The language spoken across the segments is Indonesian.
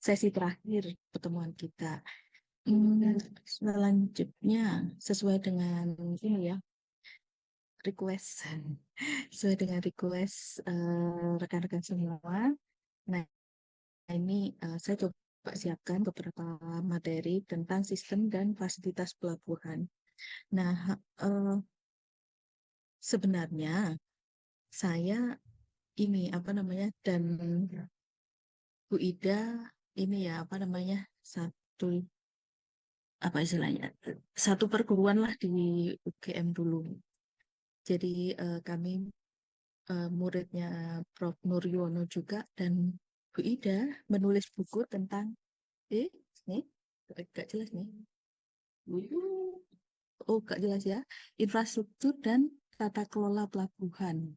sesi terakhir pertemuan kita. Selanjutnya sesuai dengan ini ya, request sesuai dengan request rekan-rekan semua. Nah, ini saya coba siapkan beberapa materi tentang sistem dan fasilitas pelabuhan. Nah, sebenarnya saya ini apa namanya dan Bu Ida ini ya apa namanya satu apa istilahnya satu perguruan lah di UGM dulu. Jadi kami muridnya Prof. Nuryono juga dan Bu Ida menulis buku tentang nih gak jelas nih. Oh gak jelas ya, infrastruktur dan tata kelola pelabuhan.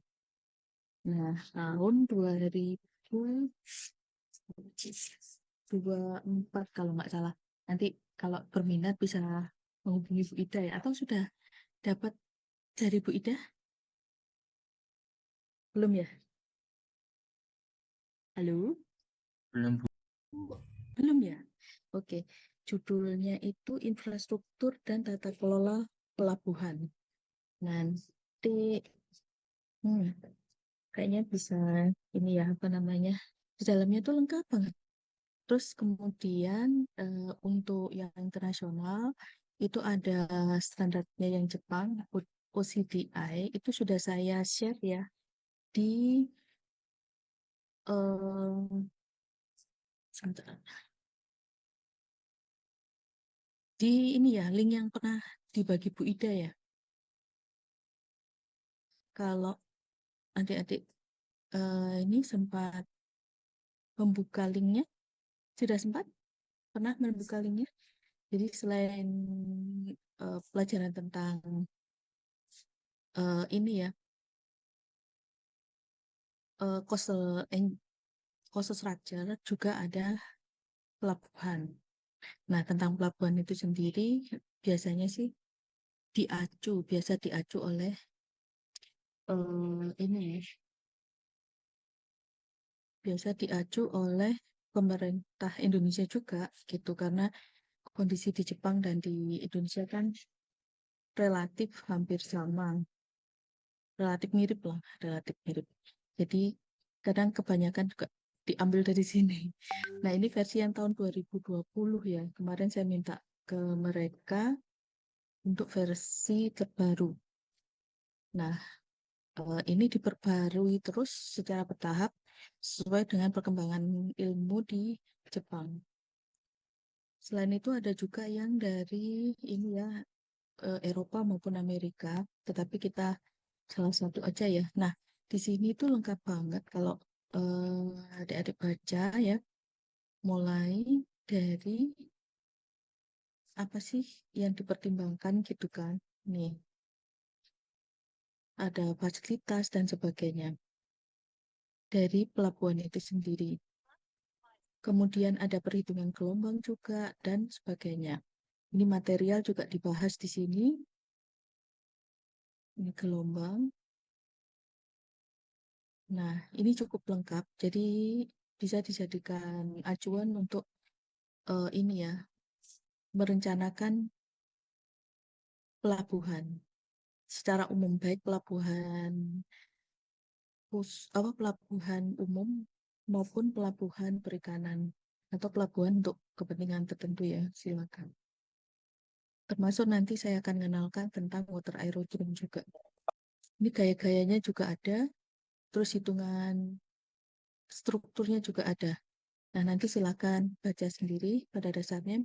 Nah, tahun 2024 kalau nggak salah. Nanti kalau berminat bisa menghubungi Bu Ida ya. Atau sudah dapat dari Bu Ida? Belum ya? Halo? Belum Bu. Belum ya? Oke. Judulnya itu Infrastruktur dan Tata Kelola Pelabuhan. Nanti hmm, kayaknya bisa ini ya apa namanya? Di dalamnya tuh lengkap banget. Terus kemudian untuk yang internasional itu ada standarnya yang Jepang, OCDI, itu sudah saya share ya di eh, sebentar. Di ini ya link yang pernah dibagi Bu Ida ya. Kalau adik-adik ini sempat membuka linknya, sudah sempat pernah membuka linknya. Jadi selain pelajaran tentang ini ya coastal coastal structure juga ada pelabuhan. Nah, tentang pelabuhan itu sendiri biasanya sih biasa diacu oleh ini biasa diacu oleh pemerintah Indonesia juga gitu karena kondisi di Jepang dan di Indonesia kan relatif hampir sama, relatif mirip lah, relatif mirip. Jadi kadang kebanyakan juga diambil dari sini. Nah, ini versi yang tahun 2020 ya. Kemarin saya minta ke mereka untuk versi terbaru. Nah, ini diperbarui terus secara bertahap sesuai dengan perkembangan ilmu di Jepang. Selain itu ada juga yang dari ini ya Eropa maupun Amerika, tetapi kita salah satu aja ya. Nah, di sini tuh lengkap banget kalau adik-adik baca ya, mulai dari apa sih yang dipertimbangkan gitu kan. Nih, ada fasilitas dan sebagainya dari pelabuhan itu sendiri. Kemudian ada perhitungan gelombang juga dan sebagainya. Ini material juga dibahas di sini. Ini gelombang. Nah, ini cukup lengkap. Jadi bisa dijadikan acuan untuk ini ya, merencanakan pelabuhan secara umum baik pelabuhan apa pelabuhan umum maupun pelabuhan perikanan atau pelabuhan untuk kepentingan tertentu ya, silakan. Termasuk nanti saya akan mengenalkan tentang water aerodrome juga. Ini gaya-gayanya juga ada, terus hitungan strukturnya juga ada. Nah, nanti silakan baca sendiri. Pada dasarnya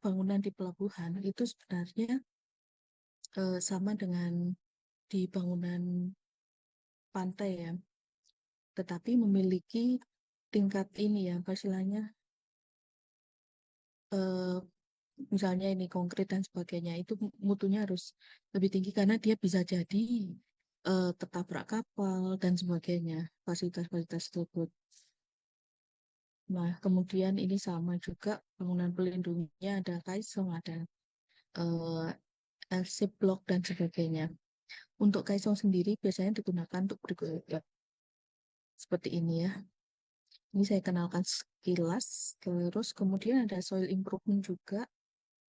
bangunan di pelabuhan itu sebenarnya sama dengan di bangunan pantai ya, tetapi memiliki tingkat ini ya, apa istilahnya, eh, misalnya ini konkret dan sebagainya, itu mutunya harus lebih tinggi karena dia bisa jadi tertabrak kapal dan sebagainya, fasilitas-fasilitas tersebut. Nah, kemudian ini sama juga bangunan pelindungnya ada kaisong, ada eh, LC block dan sebagainya. Untuk kaisong sendiri biasanya digunakan untuk berikut seperti ini ya. Ini saya kenalkan sekilas, terus kemudian ada soil improvement juga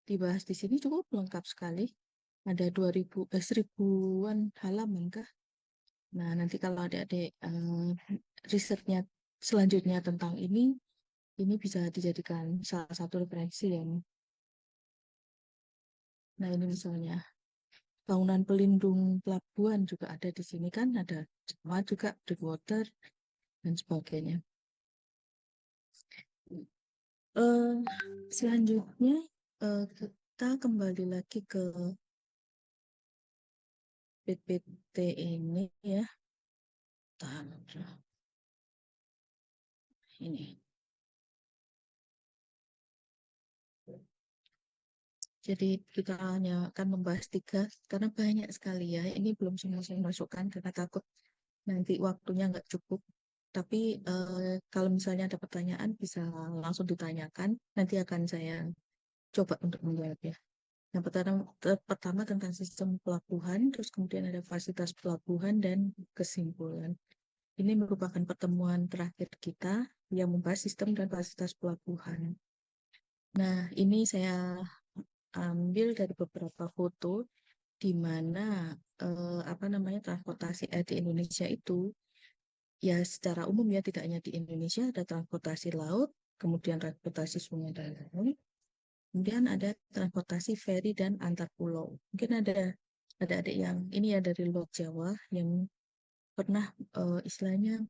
dibahas di sini cukup lengkap sekali. Ada 1000-an halaman kah? Nah, nanti kalau adik-adik risetnya selanjutnya tentang ini bisa dijadikan salah satu referensi ya. Nah, ini misalnya bangunan pelindung pelabuhan juga ada di sini kan, ada semua juga breakwater dan sebagainya. Eh, Selanjutnya kita kembali lagi ke PPT ini ya. Tahan, ini. Jadi kita hanya akan membahas tiga karena banyak sekali ya. Ini belum semua saya masukkan karena takut nanti waktunya nggak cukup. Tapi kalau misalnya ada pertanyaan bisa langsung ditanyakan. Nanti akan saya coba untuk menjawab ya. Yang pertama tentang sistem pelabuhan, terus kemudian ada fasilitas pelabuhan dan kesimpulan. Ini merupakan pertemuan terakhir kita yang membahas sistem dan fasilitas pelabuhan. Nah, ini saya ambil dari beberapa foto di mana apa namanya transportasi air di Indonesia itu ya secara umum ya tidak hanya di Indonesia ada transportasi laut, kemudian transportasi sungai dan laut, kemudian ada transportasi feri dan antar pulau. Mungkin ada adik yang ini ya dari luar Jawa yang pernah istilahnya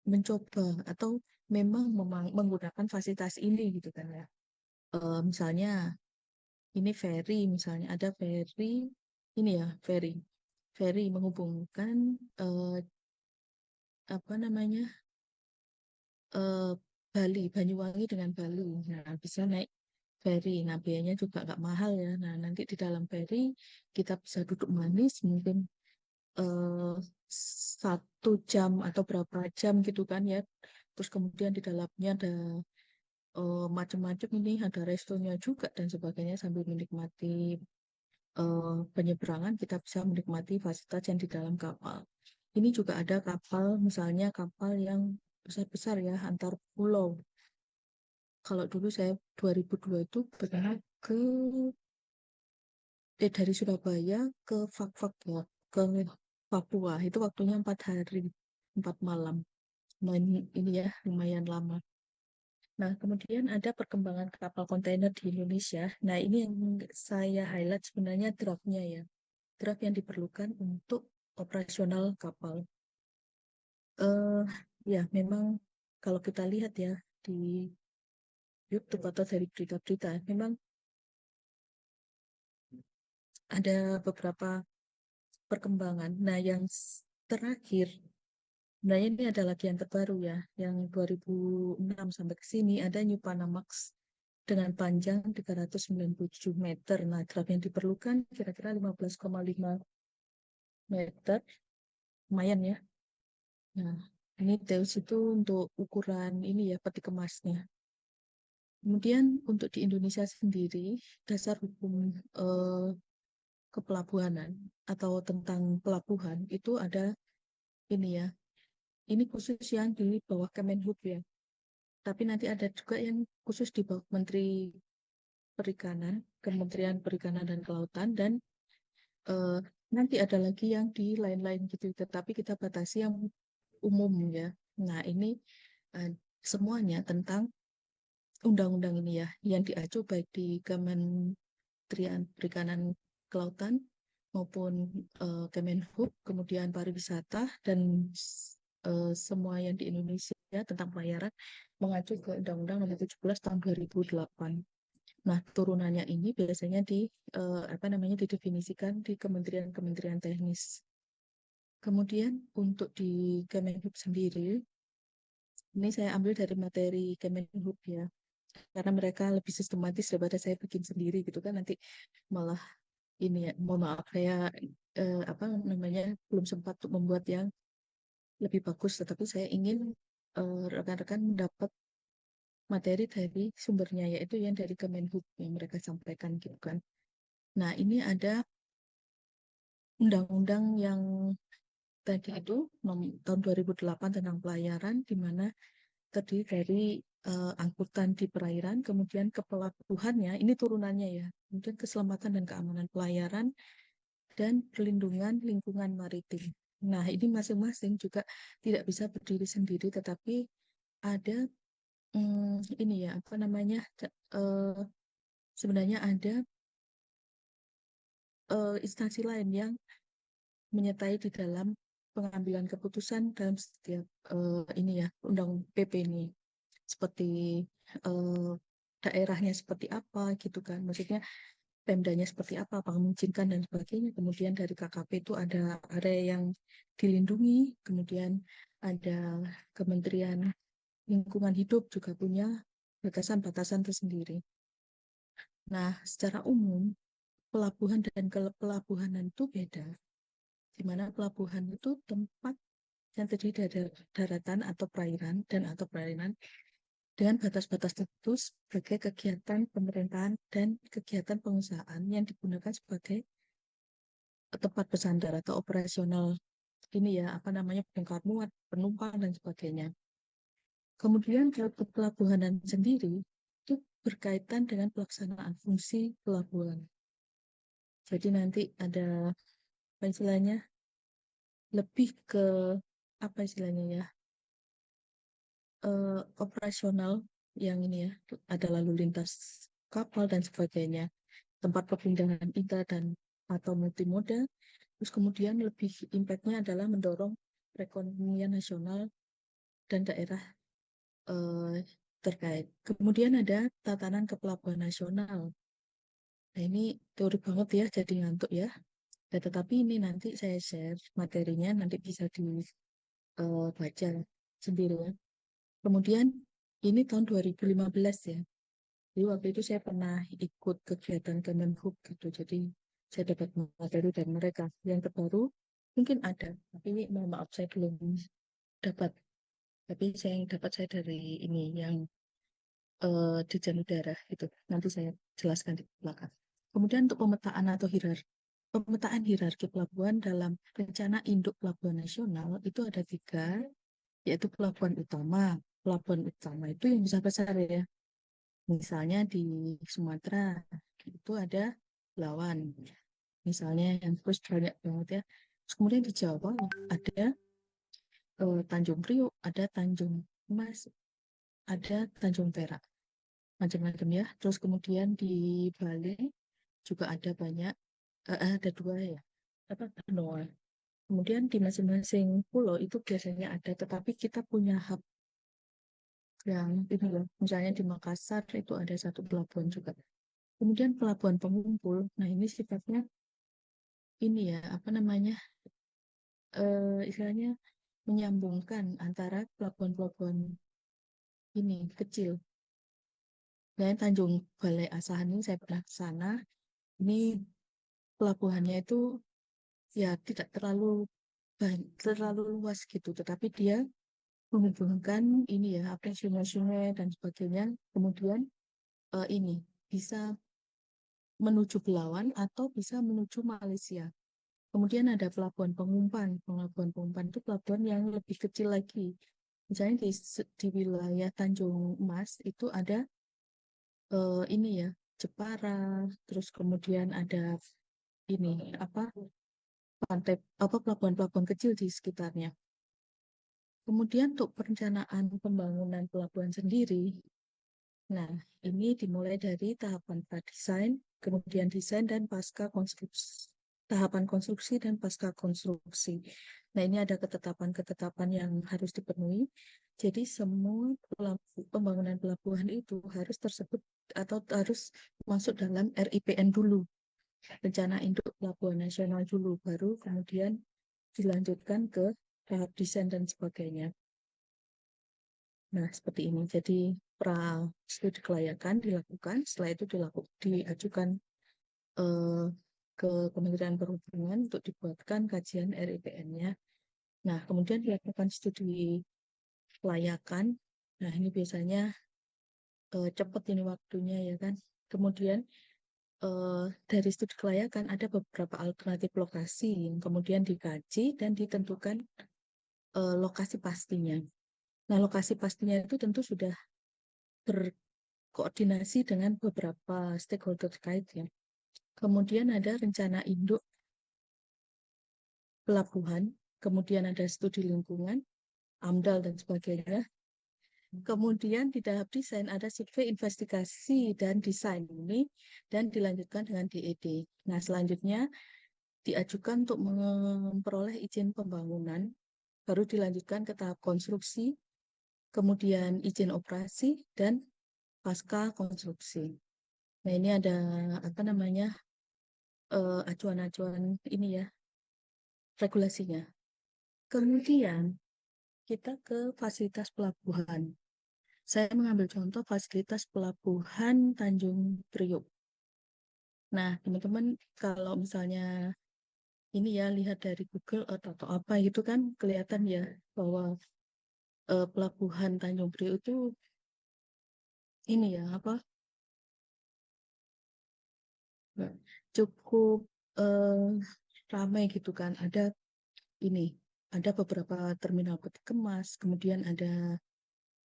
mencoba atau memang menggunakan fasilitas ini gitu kan ya. Misalnya ini ferry, misalnya ada ferry, ini ya ferry menghubungkan apa namanya eh, Bali, Banyuwangi dengan Bali. Nah, bisa naik ferry. Nah, biayanya juga nggak mahal ya. Nah, nanti di dalam ferry kita bisa duduk manis, mungkin eh, 1 jam atau berapa jam gitu kan ya. Terus kemudian di dalamnya ada macam-macam ini, ada restonya juga dan sebagainya sambil menikmati penyeberangan kita bisa menikmati fasilitas yang di dalam kapal. Ini juga ada kapal, misalnya kapal yang besar-besar ya, antar pulau. Kalau dulu saya 2002 itu pernah ke dari Surabaya ke Fak-Fak ya, ke Papua. Itu waktunya 4 hari, 4 malam. Nah, ini ya lumayan lama. Nah, kemudian ada perkembangan kapal kontainer di Indonesia. Nah, ini yang saya highlight sebenarnya draftnya ya. Draft yang diperlukan untuk operasional kapal. eh Ya, memang kalau kita lihat ya di YouTube atau dari berita-berita, memang ada beberapa perkembangan. Nah, yang terakhir, nah ini ada lagi yang terbaru ya, yang 2006 sampai ke sini ada New Panamax dengan panjang 397 meter. Nah, draft yang diperlukan kira-kira 15,5 meter, lumayan ya. Nah, ini Teus itu untuk ukuran ini ya, peti kemasnya. Kemudian untuk di Indonesia sendiri, dasar hukum eh, kepelabuhanan atau tentang pelabuhan itu ada ini ya. Ini khusus yang di bawah Kemenhub ya. Tapi nanti ada juga yang khusus di bawah Menteri Perikanan, Kementerian Perikanan dan Kelautan dan eh, nanti ada lagi yang di lain-lain gitu. Tetapi kita batasi yang umum ya. Nah ini eh, semuanya tentang undang-undang ini ya, yang diacu baik di Kementerian Perikanan Kelautan maupun Kemenhub, kemudian pariwisata dan semua yang di Indonesia tentang pelayaran mengacu ke Undang-Undang Nomor 17 Tahun 2008. Nah, turunannya ini biasanya apa namanya didefinisikan di kementerian-kementerian teknis. Kemudian untuk di Kemenhub sendiri, ini saya ambil dari materi Kemenhub ya, karena mereka lebih sistematis daripada saya bikin sendiri gitu kan nanti malah ini ya mohon maaf saya apa namanya belum sempat untuk membuat yang lebih bagus tetapi saya ingin rekan-rekan mendapat materi dari sumbernya yaitu yang dari Kemenhub yang mereka sampaikan gitu kan. Nah ini ada undang-undang yang tadi itu tahun 2008 tentang pelayaran di mana terdiri dari angkutan di perairan, kemudian ke pelabuhannya, ini turunannya ya, kemudian keselamatan dan keamanan pelayaran, dan perlindungan lingkungan maritim. Nah, ini masing-masing juga tidak bisa berdiri sendiri, tetapi ada ini ya, apa namanya, sebenarnya ada instansi lain yang menyertai di dalam pengambilan keputusan dalam setiap ini ya, undang PP ini. Seperti eh, daerahnya seperti apa gitu kan, maksudnya Pemdanya seperti apa mengizinkan dan sebagainya. Kemudian dari KKP itu ada area yang dilindungi, kemudian ada Kementerian Lingkungan Hidup juga punya batasan-batasan tersendiri. Nah, secara umum pelabuhan dan pelabuhanan itu beda, di mana pelabuhan itu tempat yang terdiri dari daratan atau perairan atau perairan dengan batas-batas tertentu sebagai kegiatan pemerintahan dan kegiatan pengusahaan yang digunakan sebagai tempat bersandar atau operasional ini ya, apa namanya, bongkar muat, penumpang dan sebagainya. Kemudian kalau pelabuhanan sendiri itu berkaitan dengan pelaksanaan fungsi pelabuhan. Jadi nanti ada apa istilahnya, lebih ke apa istilahnya ya, operasional yang ini ya, ada lalu lintas kapal dan sebagainya, tempat perpindahan intra dan atau multimoda. Terus kemudian lebih impact-nya adalah mendorong perekonomian nasional dan daerah terkait. Kemudian ada tatanan kepelabuhan nasional. Nah, ini teori banget ya, jadi ngantuk ya. Nah, tetapi ini nanti saya share materinya, nanti bisa dibaca sendiri ya. Kemudian ini tahun 2015 ya. Jadi waktu itu saya pernah ikut kegiatan Kemenhub gitu. Jadi saya dapat materi dari mereka. Yang terbaru mungkin ada, tapi ini mohon maaf saya belum dapat. Tapi saya yang dapat saya dari ini yang Dirjen Udara itu. Nanti saya jelaskan di belakang. Kemudian untuk pemetaan hierarki pelabuhan dalam rencana induk pelabuhan nasional itu ada 3, yaitu pelabuhan utama. Pelabuhan utama itu yang besar-besar ya. Misalnya di Sumatera itu ada Belawan. Misalnya yang terus banyak banget ya. Terus kemudian di Jawa ada Tanjung Priok, ada Tanjung Mas, ada Tanjung Perak, macam-macam ya. Terus kemudian di Bali juga ada banyak, ada 2 ya, apa, Benoa. Kemudian di masing-masing pulau itu biasanya ada, tetapi kita punya hub yang ini loh, misalnya di Makassar itu ada 1 pelabuhan juga. Kemudian pelabuhan pengumpul, nah ini sifatnya ini ya, apa namanya, istilahnya menyambungkan antara pelabuhan-pelabuhan ini kecil. Dan Tanjung Balai Asahan ini saya pernah ke sana, ini pelabuhannya itu ya tidak terlalu luas gitu, tetapi dia menghubungkan ini ya, apa, sungai-sungai dan sebagainya. Kemudian ini bisa menuju Belawan atau bisa menuju Malaysia. Kemudian ada pelabuhan Pengumpan. Pelabuhan Pengumpan itu pelabuhan yang lebih kecil lagi. Misalnya di wilayah Tanjung Mas itu ada ini ya, Jepara, terus kemudian ada ini apa, pantai, apa, pelabuhan-pelabuhan kecil di sekitarnya. Kemudian untuk perencanaan pembangunan pelabuhan sendiri, nah ini dimulai dari tahapan pradesain, kemudian desain dan pasca konstruksi, tahapan konstruksi dan pasca konstruksi. Nah ini ada ketetapan-ketetapan yang harus dipenuhi. Jadi semua pembangunan pelabuhan itu harus tersebut atau harus masuk dalam RIPN dulu, rencana induk pelabuhan nasional dulu, baru kemudian dilanjutkan ke tahap desain dan sebagainya. Nah, seperti ini. Jadi, pra studi kelayakan dilakukan, setelah itu diajukan eh, ke Kementerian Perhubungan untuk dibuatkan kajian RIPN-nya. Nah, kemudian dilakukan studi kelayakan. Nah, ini biasanya cepat ini waktunya ya kan. Kemudian dari studi kelayakan ada beberapa alternatif lokasi yang kemudian dikaji dan ditentukan lokasi pastinya. Nah, lokasi pastinya itu tentu sudah berkoordinasi dengan beberapa stakeholder terkait ya. Kemudian ada rencana induk pelabuhan, kemudian ada studi lingkungan, AMDAL dan sebagainya. Kemudian di tahap desain ada survei investigasi dan desain ini dan dilanjutkan dengan DED. Nah, selanjutnya diajukan untuk memperoleh izin pembangunan, baru dilanjutkan ke tahap konstruksi, kemudian izin operasi dan pasca konstruksi. Nah, ini ada apa namanya acuan-acuan ini ya regulasinya. Kemudian kita ke fasilitas pelabuhan. Saya mengambil contoh fasilitas pelabuhan Tanjung Priok. Nah, teman-teman kalau misalnya ini ya lihat dari Google atau apa gitu kan kelihatan ya bahwa pelabuhan Tanjung Priok itu ini ya apa cukup eh, ramai gitu kan. Ini ada beberapa terminal peti kemas, kemudian ada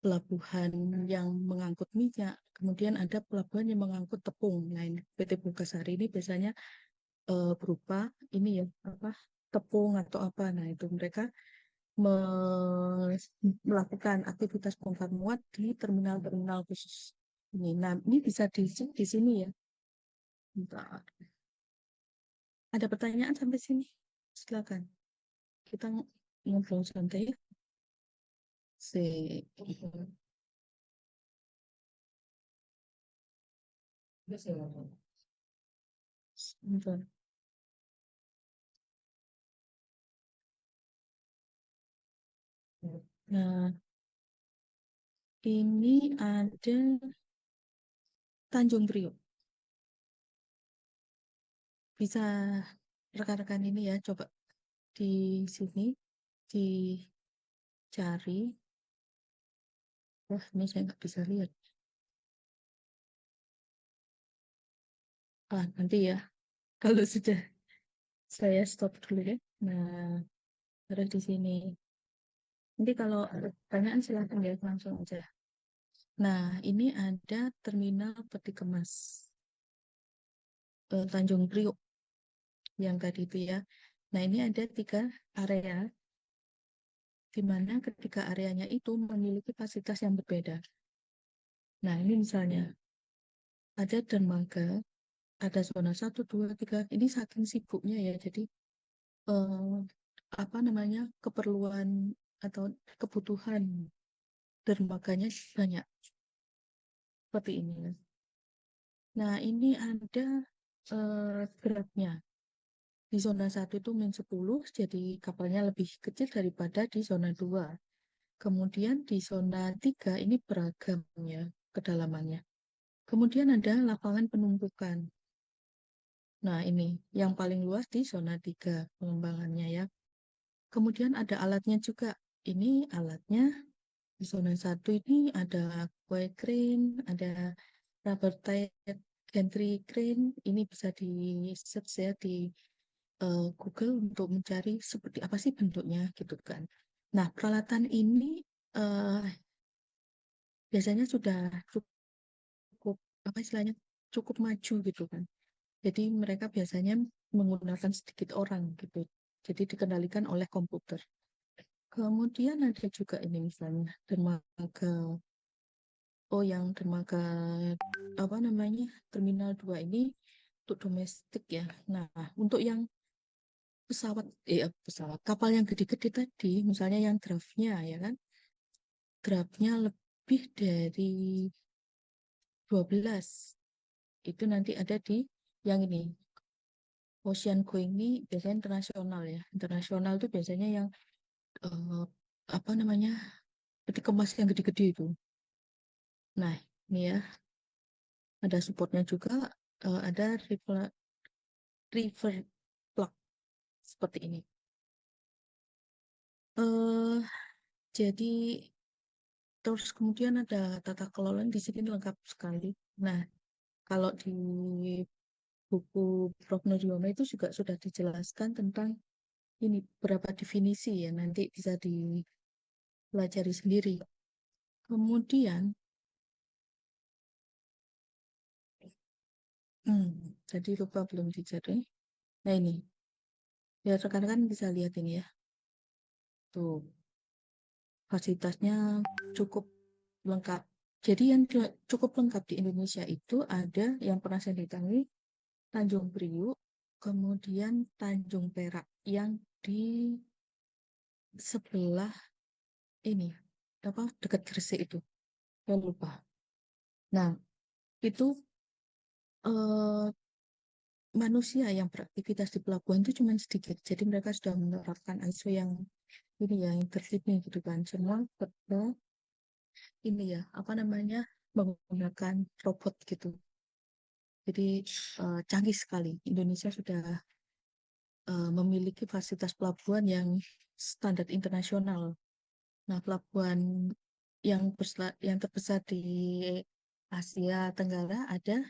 pelabuhan yang mengangkut minyak, kemudian ada pelabuhan yang mengangkut tepung. Nah, ini PT Bulkasari ini biasanya berupa ini ya apa tepung atau apa. Nah, itu mereka melakukan aktivitas bongkar muat di terminal-terminal khusus ini. Nah, ini bisa di sini ya. Bentar. Ada pertanyaan sampai sini? Silakan. Kita ngobrol santai ya. Si. Bentar. Nah, ini ada Tanjung Priok. Bisa rekan-rekan ini ya, coba di sini dicari. Wah, ini saya nggak bisa lihat. Ah, nanti ya. Kalau sudah saya stop dulu ya. Nah, terus di sini. Nanti kalau ada pertanyaan silahkan ya langsung aja. Nah, ini ada terminal peti kemas Tanjung Priok yang tadi itu ya. Nah, ini ada 3 area di mana ketiga areanya itu memiliki fasilitas yang berbeda. Nah, ini misalnya ada dermaga, ada zona 1, 2, 3. Ini saking sibuknya ya, jadi eh, apa namanya keperluan atau kebutuhan dermaganya banyak seperti ini ya. Nah, ini ada grafnya. Di zona 1 itu -10, jadi kapalnya lebih kecil daripada di zona 2. Kemudian di zona 3 ini beragam ya kedalamannya. Kemudian ada lapangan penumpukan. Nah, ini yang paling luas di zona 3 pengembangannya ya. Kemudian ada alatnya juga. Ini alatnya di zona 1 ini ada quay crane, ada rubber tight gantry crane. Ini bisa di search ya di Google untuk mencari seperti apa sih bentuknya gitu kan. Nah, peralatan ini eh, biasanya sudah cukup apa istilahnya cukup maju gitu kan. Jadi mereka biasanya menggunakan sedikit orang gitu. Jadi dikendalikan oleh komputer. Kemudian ada juga ini misalnya dermaga, oh yang dermaga apa namanya Terminal 2 ini untuk domestik ya. Nah, untuk yang pesawat kapal yang gede-gede tadi, misalnya yang draftnya ya kan, draftnya lebih dari 12 itu nanti ada di yang ini. Ocean Going ini biasanya internasional ya. Internasional itu biasanya yang eh, apa namanya peti kemas yang gede-gede itu. Nah, ini ya ada supportnya juga, ada river plug seperti ini. eh jadi terus kemudian ada tata kelola di sini lengkap sekali. Nah, kalau di buku Prof. Nuryono itu juga sudah dijelaskan tentang ini berapa definisi ya nanti bisa pelajari sendiri. Kemudian, tadi lupa belum dicari. Nah ini, ya rekan-rekan bisa lihat ini ya. Tuh, fasilitasnya cukup lengkap. Jadi yang cukup lengkap di Indonesia itu ada yang pernah saya datangi, Tanjung Priuk, kemudian Tanjung Perak yang di sebelah ini, apa, dekat Gresik itu. Saya lupa. Nah, itu eh, manusia yang beraktivitas di pelabuhan itu cuma sedikit. Jadi mereka sudah menerapkan ISO yang ini ya, yang tertib nih gitu kan. Semua ini ya, apa namanya, menggunakan robot gitu. Jadi canggih sekali. Indonesia sudah memiliki fasilitas pelabuhan yang standar internasional. Nah, pelabuhan yang terbesar di Asia Tenggara ada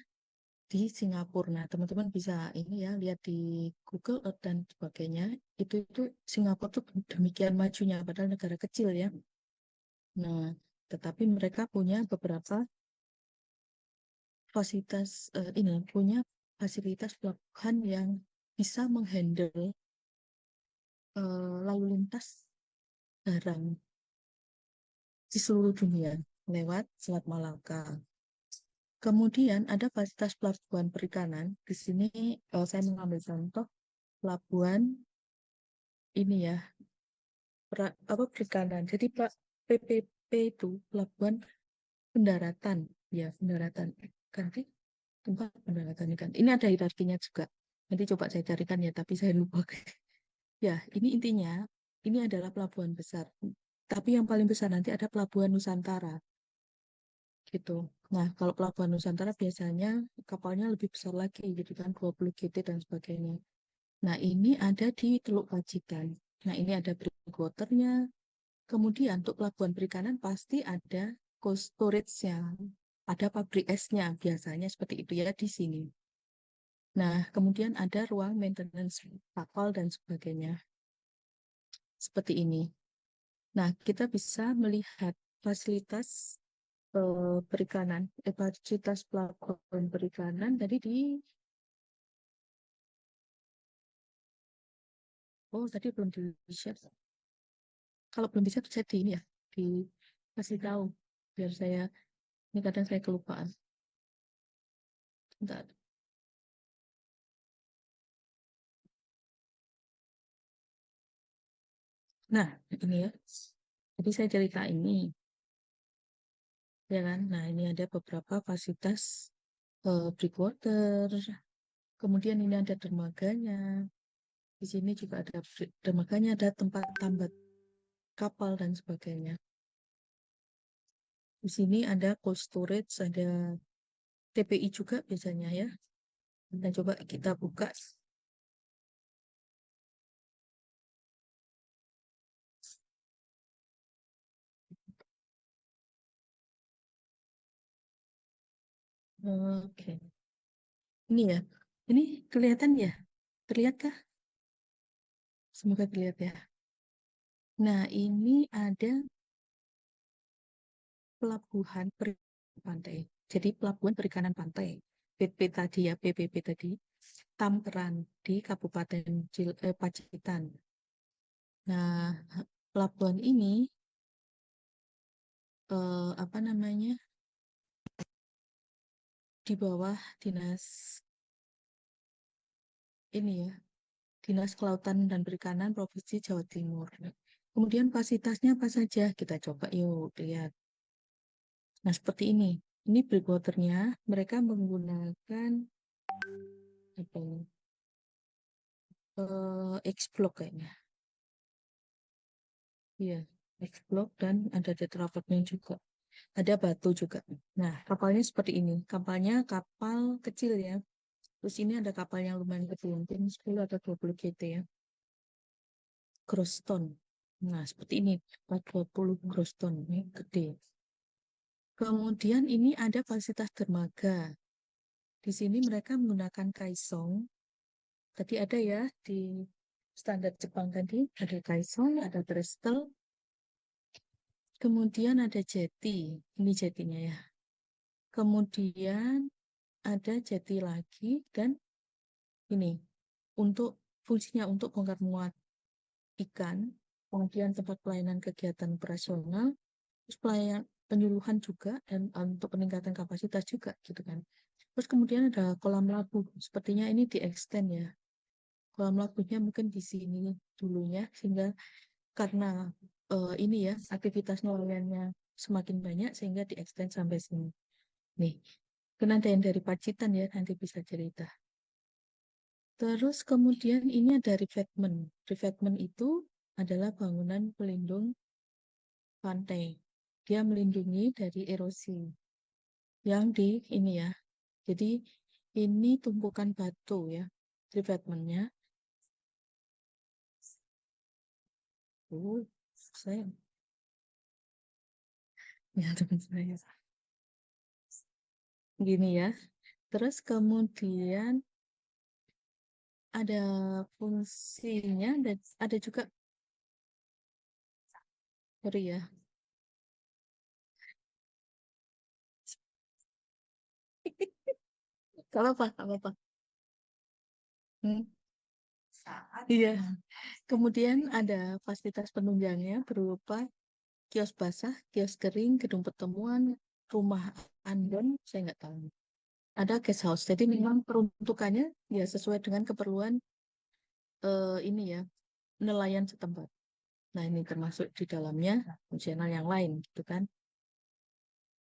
di Singapura. Nah, teman-teman bisa ini ya lihat di Google Earth dan sebagainya. Itu Singapura tuh demikian majunya, padahal negara kecil ya. Nah, tetapi mereka punya beberapa punya fasilitas pelabuhan yang bisa menghandle lalu lintas barang di seluruh dunia lewat Selat Malaka. Kemudian ada fasilitas pelabuhan perikanan. Di sini saya mengambil contoh pelabuhan ini ya, apa, perikanan. Jadi Pak, PPP itu pelabuhan pendaratan, ya pendaratan kan sih, tempat pendaratan ikan. Ini ada hierarkinya juga. Nanti coba saya carikan ya, tapi saya lupa. Ya, ini intinya, ini adalah pelabuhan besar. Tapi yang paling besar nanti ada pelabuhan Nusantara, gitu. Nah, kalau pelabuhan Nusantara biasanya kapalnya lebih besar lagi, gitu kan, 20 GT dan sebagainya. Nah, ini ada di Teluk Pacitan. Nah, ini ada breakwaternya. Kemudian untuk pelabuhan perikanan pasti ada cold storage-nya, ada pabrik esnya, biasanya seperti itu ya di sini. Nah, kemudian ada ruang maintenance kapal dan sebagainya, seperti ini. Nah, kita bisa melihat fasilitas perikanan, fasilitas pelabuhan perikanan tadi tadi belum di-share. Kalau belum bisa, saya di ini ya, dikasih tahu, biar saya, ini kadang saya kelupaan. Bentar. Nah, ini ya. Jadi saya cerita ini, ya kan? Nah, ini ada beberapa fasilitas breakwater. Kemudian ini ada dermaganya. Di sini juga ada dermaganya, ada tempat tambat kapal dan sebagainya. Di sini ada cold storage, ada TPI juga biasanya ya. Nah, coba kita buka. Oke. Ini ya. Ini kelihatan ya? Terlihatkah? Semoga terlihat ya. Nah, ini ada pelabuhan perikanan pantai. Jadi pelabuhan perikanan pantai. PP tadi ya, PPP tadi. Tamperan di Kabupaten Pacitan. Nah, pelabuhan ini apa namanya, di bawah dinas ini ya, Dinas Kelautan dan Perikanan Provinsi Jawa Timur. Kemudian fasilitasnya apa saja? Kita coba yuk lihat. Nah, seperti ini. Ini breakwaternya. Mereka menggunakan apa ini? X-block kayaknya. Iya, X-block dan ada tetrapodnya juga. Ada batu juga. Nah, kapalnya seperti ini. Kapalnya kapal kecil ya. Terus ini ada kapal yang lumayan gede, mungkin 10 atau 20 GT ya. Groston. Nah, seperti ini. 420 Groston. Ini gede. Kemudian ini ada fasilitas dermaga. Di sini mereka menggunakan kaisong. Tadi ada ya di standar Jepang tadi. Ada kaisong, ada trestle. Kemudian ada jeti, ini jetinya ya. Kemudian ada jeti lagi dan ini untuk fungsinya untuk bongkar muat ikan, kemudian tempat pelayanan kegiatan operasional, terus pelayanan penyuluhan juga dan untuk peningkatan kapasitas juga gitu kan. Terus kemudian ada kolam labu, sepertinya ini di extend ya. Kolam labunya mungkin di sini dulunya sehingga karena ini ya aktivitas nelayannya semakin banyak sehingga di extend sampai sini. Nih, kan ada yang dari Pacitan ya nanti bisa cerita. Terus kemudian ini ada revetment. Revetment itu adalah bangunan pelindung pantai. Dia melindungi dari erosi yang di ini ya. Jadi ini tumpukan batu ya. Revetmentnya. Saya ya teman saya. Gini ya. Terus kemudian ada fungsinya dan ada juga sorry ya. Kalau apa? Kalau apa? Hmm. Iya. Kemudian ada fasilitas penunjangnya berupa kios basah, kios kering, gedung pertemuan, rumah andon, saya nggak tahu. Ada guest house. Jadi memang peruntukannya ya sesuai dengan keperluan ini ya nelayan setempat. Nah ini termasuk di dalamnya fungsional yang lain gitu kan.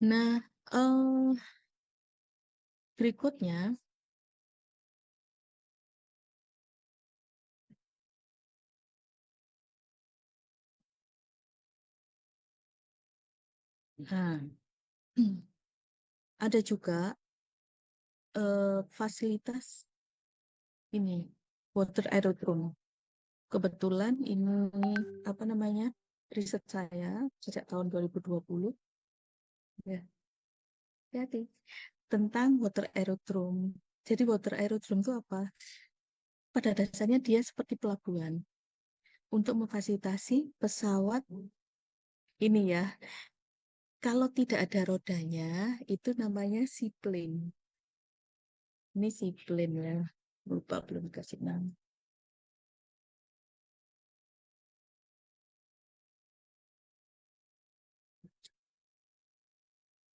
Nah berikutnya, nah ada juga fasilitas ini water aerodrome. Kebetulan ini apa namanya riset saya sejak tahun 2020 ya, hati tentang water aerodrome. Jadi water aerodrome itu apa? Pada dasarnya dia seperti pelabuhan untuk memfasilitasi pesawat ini ya. Kalau tidak ada rodanya, itu namanya seaplane. Ini seaplane ya. Lupa belum kasih nama.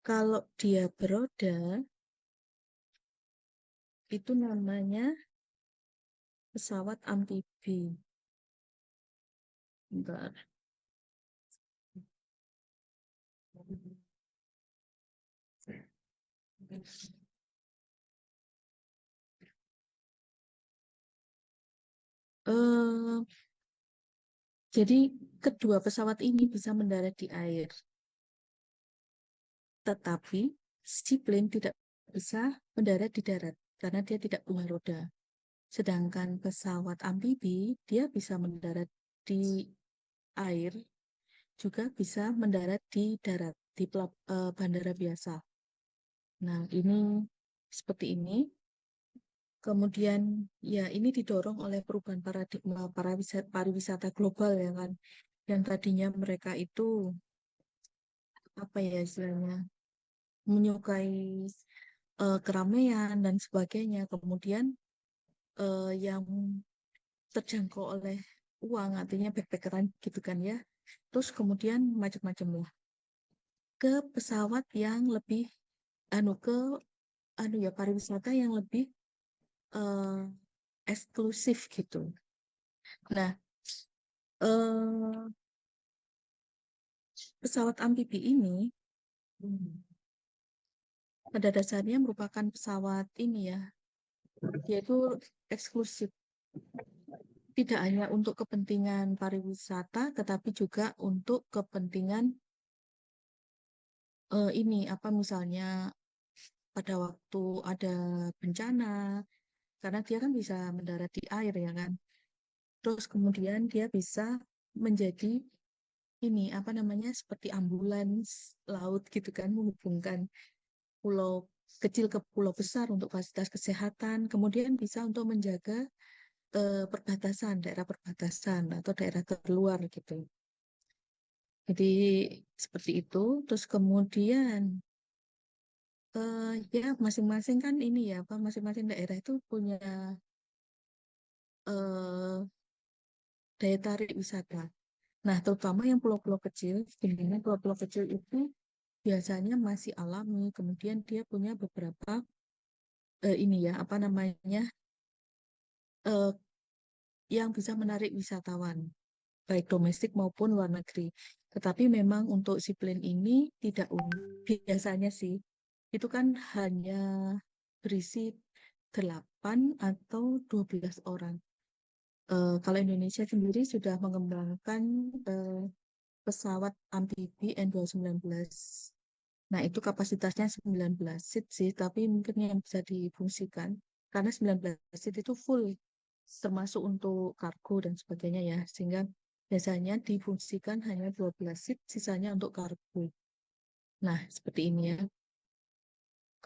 Kalau dia beroda, itu namanya pesawat amfibi. Bentar. Eh, jadi kedua pesawat ini bisa mendarat di air, tetapi seaplane tidak bisa mendarat di darat karena dia tidak punya roda. Sedangkan pesawat amfibi dia bisa mendarat di air, juga bisa mendarat di darat di bandara biasa. Nah, ini seperti ini. Kemudian ya ini didorong oleh perubahan paradigma pariwisata global ya kan. Yang tadinya mereka itu apa ya istilahnya menyukai keramaian dan sebagainya. Kemudian yang terjangkau oleh uang artinya backpackeran gitu kan ya. Terus kemudian macam-macam lah ke pesawat yang lebih ke ya pariwisata yang lebih eh, eksklusif gitu. Nah, eh, pesawat amfibi ini pada dasarnya merupakan pesawat ini ya, yaitu eksklusif. Tidak hanya untuk kepentingan pariwisata, tetapi juga untuk kepentingan ini apa misalnya pada waktu ada bencana, karena dia kan bisa mendarat di air ya kan. Terus kemudian dia bisa menjadi ini apa namanya seperti ambulans laut gitu kan menghubungkan pulau kecil ke pulau besar untuk fasilitas kesehatan, kemudian bisa untuk menjaga perbatasan, daerah perbatasan atau daerah terluar gitu. Jadi seperti itu. Terus kemudian ya masing-masing kan ini ya, apa masing-masing daerah itu punya eh, daya tarik wisata. Nah, terutama yang pulau-pulau kecil, di mana pulau-pulau kecil itu biasanya masih alami, kemudian dia punya beberapa ini ya, apa namanya, eh, yang bisa menarik wisatawan, baik domestik maupun luar negeri. Tetapi memang untuk si plan ini tidak biasanya sih, itu kan hanya berisi 8 atau 12 orang. Kalau Indonesia sendiri sudah mengembangkan eh, pesawat amfibi N219. Nah, itu kapasitasnya 19 seat sih, tapi mungkin yang bisa difungsikan. Karena 19 seat itu full, termasuk untuk kargo dan sebagainya ya. Sehingga biasanya difungsikan hanya 12 seat, sisanya untuk kargo. Nah, seperti ini ya.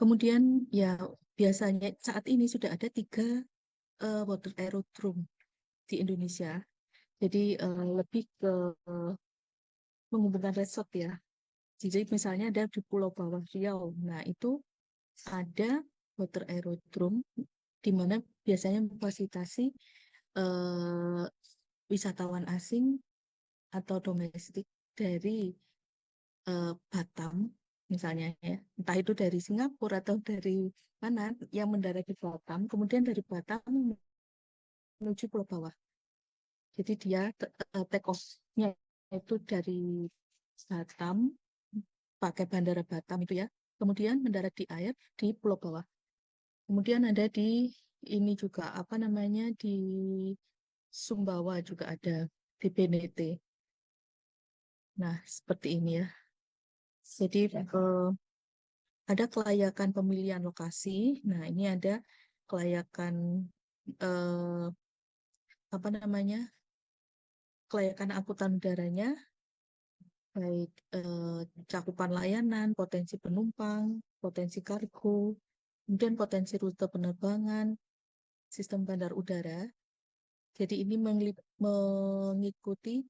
Kemudian ya biasanya saat ini sudah ada 3 water aerodrome di Indonesia. Jadi lebih ke menghubungkan resort ya. Jadi misalnya ada di Pulau Bawah Riau. Nah, itu ada water aerodrome di mana biasanya memfasilitasi eh, wisatawan asing atau domestik dari Batam misalnya ya, entah itu dari Singapura atau dari mana yang mendarat di Batam, kemudian dari Batam menuju Pulau Bawah. Jadi dia take off-nya itu dari Batam, pakai bandara Batam itu ya, kemudian mendarat di air di Pulau Bawah. Kemudian ada di ini juga apa namanya di Sumbawa juga ada di BNT. Nah, seperti ini ya. Jadi ada kelayakan pemilihan lokasi. Nah, ini ada kelayakan eh, apa namanya? Kelayakan angkutan udaranya, baik cakupan layanan, potensi penumpang, potensi kargo, kemudian potensi rute penerbangan, sistem bandar udara. Jadi ini mengikuti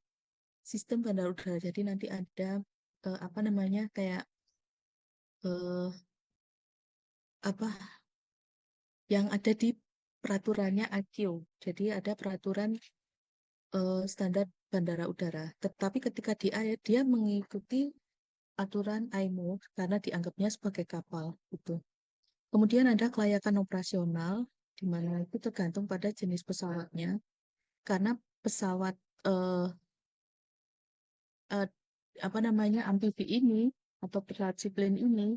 sistem bandar udara. Jadi nanti ada apa namanya kayak eh, apa yang ada di peraturannya ACIO. Jadi ada peraturan standar bandara udara. Tetapi ketika di air dia mengikuti aturan IMO karena dianggapnya sebagai kapal itu. Kemudian ada kelayakan operasional di mana itu tergantung pada jenis pesawatnya. Karena pesawat eh, eh, apa namanya amfibi ini atau pesawat seaplane ini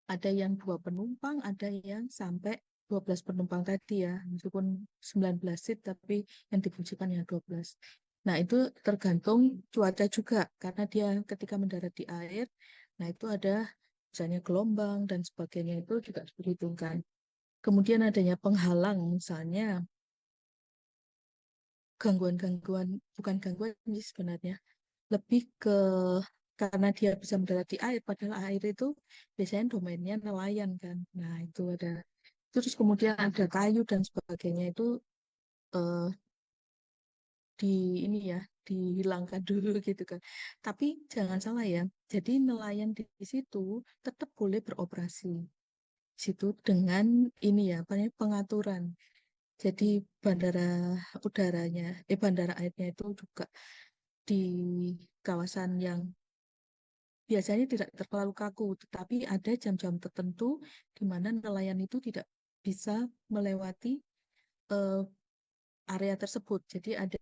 ada yang 2 penumpang, ada yang sampai 12 penumpang tadi ya, meskipun 19 seat tapi yang difungsikan yang 12. Nah, itu tergantung cuaca juga karena dia ketika mendarat di air, nah itu ada misalnya gelombang dan sebagainya itu juga diperhitungkan. Kemudian adanya penghalang misalnya gangguan-gangguan, bukan gangguan sih sebenarnya, lebih ke karena dia bisa mendarat di air, padahal air itu biasanya domainnya nelayan kan. Nah, itu ada. Terus kemudian ada kayu dan sebagainya itu eh, di ini ya, dihilangkan dulu gitu kan. Tapi jangan salah ya, jadi nelayan di situ tetap boleh beroperasi di situ dengan ini ya, apa namanya, pengaturan. Jadi bandara udaranya, bandara airnya itu juga di kawasan yang biasanya tidak terlalu kaku, tetapi ada jam-jam tertentu di mana nelayan itu tidak bisa melewati eh, area tersebut. Jadi ada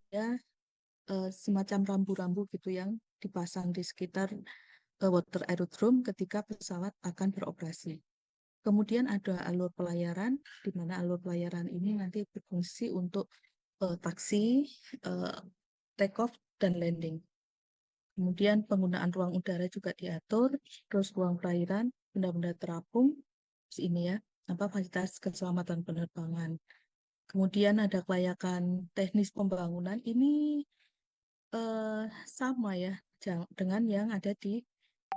semacam rambu-rambu gitu yang dipasang di sekitar water aerodrome ketika pesawat akan beroperasi. Kemudian ada alur pelayaran, di mana alur pelayaran ini nanti berfungsi untuk taksi, eh, take off, dan landing. Kemudian penggunaan ruang udara juga diatur, terus ruang perairan, benda-benda terapung, terus ini ya, apa fasilitas keselamatan penerbangan. Kemudian ada kelayakan teknis pembangunan, ini eh, sama ya dengan yang ada di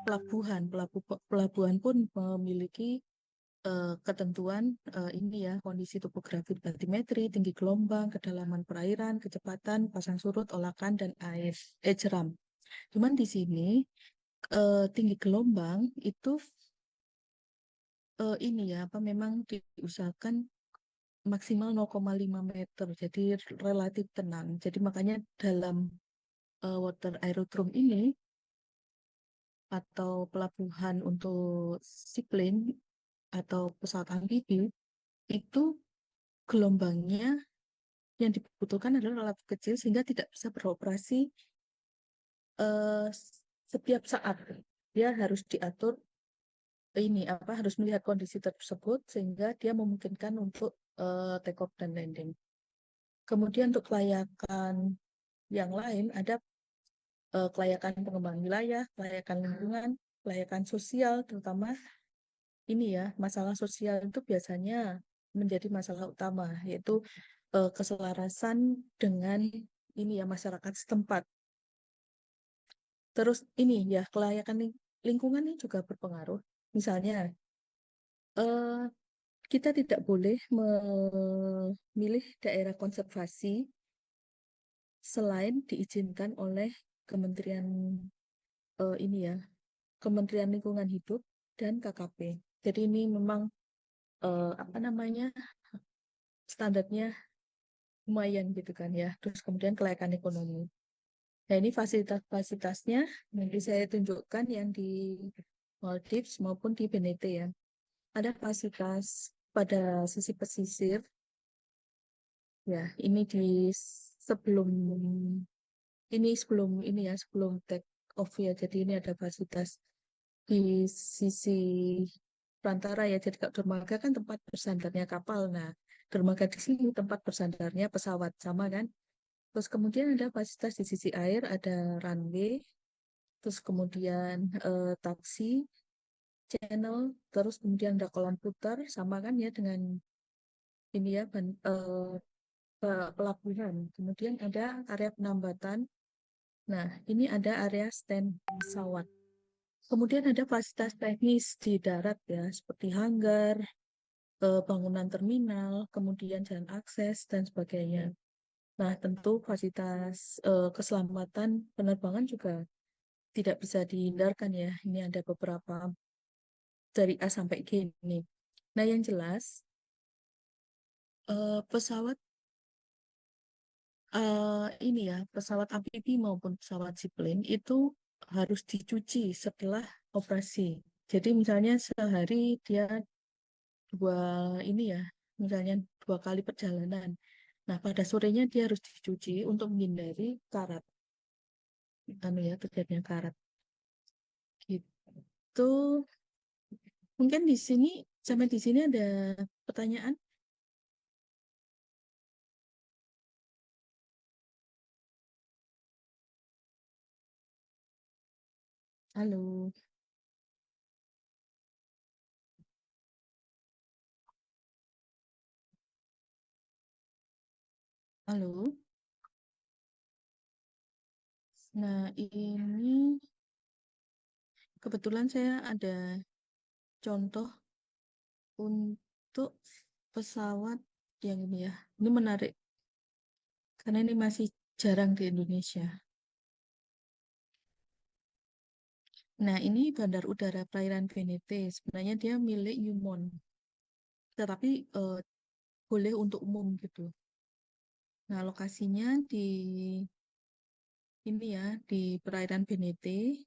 pelabuhan. Pelabuhan pun memiliki ketentuan ini ya, kondisi topografi batimetri, tinggi gelombang, kedalaman perairan, kecepatan, pasang surut, olakan, dan air jeram. Cuman di sini tinggi gelombang itu ini ya apa memang diusahakan maksimal 0,5 meter, jadi relatif tenang. Jadi makanya dalam water aerodrome ini atau pelabuhan untuk seaplane atau pesawat amfibi itu gelombangnya yang dibutuhkan adalah relatif kecil sehingga tidak bisa beroperasi eh, setiap saat. Dia harus diatur ini apa harus melihat kondisi tersebut sehingga dia memungkinkan untuk take off dan landing. Kemudian untuk kelayakan yang lain ada kelayakan pengembangan wilayah, kelayakan lingkungan, kelayakan sosial, terutama ini ya masalah sosial itu biasanya menjadi masalah utama, yaitu keselarasan dengan ini ya masyarakat setempat. Terus ini ya kelayakan lingkungan ini juga berpengaruh. Misalnya eh, kita tidak boleh memilih daerah konservasi selain diizinkan oleh Kementerian ini ya Kementerian Lingkungan Hidup dan KKP. Jadi ini memang apa namanya standarnya lumayan gitu kan ya. Terus kemudian kelayakan ekonomi. Nah ini fasilitas-fasilitasnya nanti saya tunjukkan yang di Maldives maupun di BNT ya. Ada fasilitas pada sisi pesisir. Ya ini di sebelum sebelum ini ya sebelum take off ya. Jadi ini ada fasilitas di sisi perantara ya. Jadi kalau dermaga kan tempat bersandarnya kapal. Nah, dermaga di sini tempat bersandarnya pesawat sama kan. Terus kemudian ada fasilitas di sisi air, ada runway, terus kemudian taksi, channel, terus kemudian ada kolam putar sama kan ya dengan ini ya pelabuhan. Kemudian ada area penambatan. Nah, ini ada area stand pesawat. Kemudian ada fasilitas teknis di darat ya, seperti hanggar, bangunan terminal, kemudian jalan akses, dan sebagainya. Nah, tentu fasilitas keselamatan penerbangan juga tidak bisa dihindarkan ya. Ini ada beberapa dari A sampai G ini. Nah, yang jelas, pesawat ini ya, pesawat amfibi maupun pesawat seaplane itu harus dicuci setelah operasi. Jadi misalnya sehari dia dua ini ya, misalnya 2 kali perjalanan. Nah, pada sorenya dia harus dicuci untuk menghindari karat, anu ya, terjadinya karat. Gitu. Mungkin di sini, sampai di sini ada pertanyaan? Halo, halo. Nah, ini kebetulan saya ada contoh untuk pesawat yang ini ya. Ini menarik karena ini masih jarang di Indonesia. Nah, ini Bandar Udara Perairan Benete. Sebenarnya dia milik Newmont, tetapi boleh untuk umum gitu. Nah, lokasinya di ini ya, di perairan Benete.